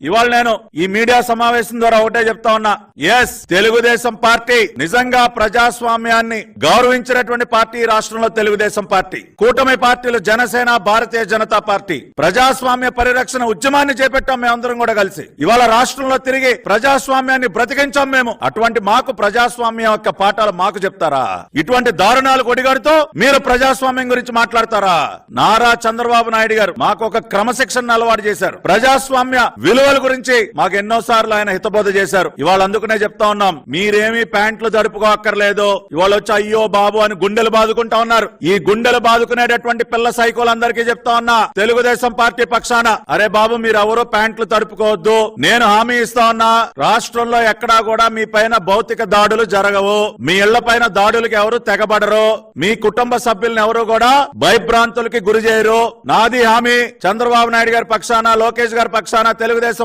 ఇవాళ నేను ఈ మీడియా సమావేశం ద్వారా ఒకటే చెప్తా ఉన్నా, ఎస్, తెలుగుదేశం పార్టీ నిజంగా ప్రజాస్వామ్యాన్ని గౌరవించినటువంటి పార్టీ రాష్ట్రంలో తెలుగుదేశం పార్టీ. కూటమి పార్టీలు జనసేన, భారతీయ జనతా పార్టీ ప్రజాస్వామ్య పరిరక్షణ ఉద్యమాన్ని చేపట్టాం మేమందరం కూడా కలిసి. ఇవాళ రాష్ట్రంలో తిరిగి ప్రజాస్వామ్యాన్ని బ్రతికించాం మేము. అటువంటి మాకు ప్రజాస్వామ్యం యొక్క పాఠాలు మాకు చెప్తారా? ఇటువంటి దారుణాలు కొడిగడుతూ మీరు ప్రజాస్వామ్యం గురించి మాట్లాడతారా? నారా చంద్రబాబు నాయుడు గారు మాకు ఒక క్రమశిక్షణ అలవాటు చేశారు. ప్రజాస్వామ్య విలువల గురించి మాకు ఎన్నోసార్లు ఆయన హితబోధ చేశారు. ఇవాళ అందుకునే చెప్తా ఉన్నాం, మీరేమీ ప్యాంట్లు జరుపుకోక్కర్లేదు. ఇవాళ వచ్చి అయ్యో బాబు అని గుండెలు బాదుకుంటా ఉన్నారు. ఈ గుండెలు బాదుకునేటటువంటి పిల్ల సైకోలందరికీ చెప్తా ఉన్నా, తెలుగుదేశం పార్టీ పక్షాన, అరే బాబు మీరు ఎవరో ప్యాంట్లు తడుపుకోవద్దు. నేను హామీ ఇస్తా ఉన్నా, రాష్ట్రంలో ఎక్కడా కూడా మీ పైన భౌతిక దాడులు జరగవు. మీ ఇళ్ల పైన దాడులకు ఎవరు తెగబడరు. మీ కుటుంబ సభ్యులను ఎవరు కూడా భయభ్రాంతులకి గురి చేయరు. నాది హామీ. చంద్రబాబు నాయుడు గారి పక్షాన, లోకేష్ గారి పక్షాన, తెలుగుదేశం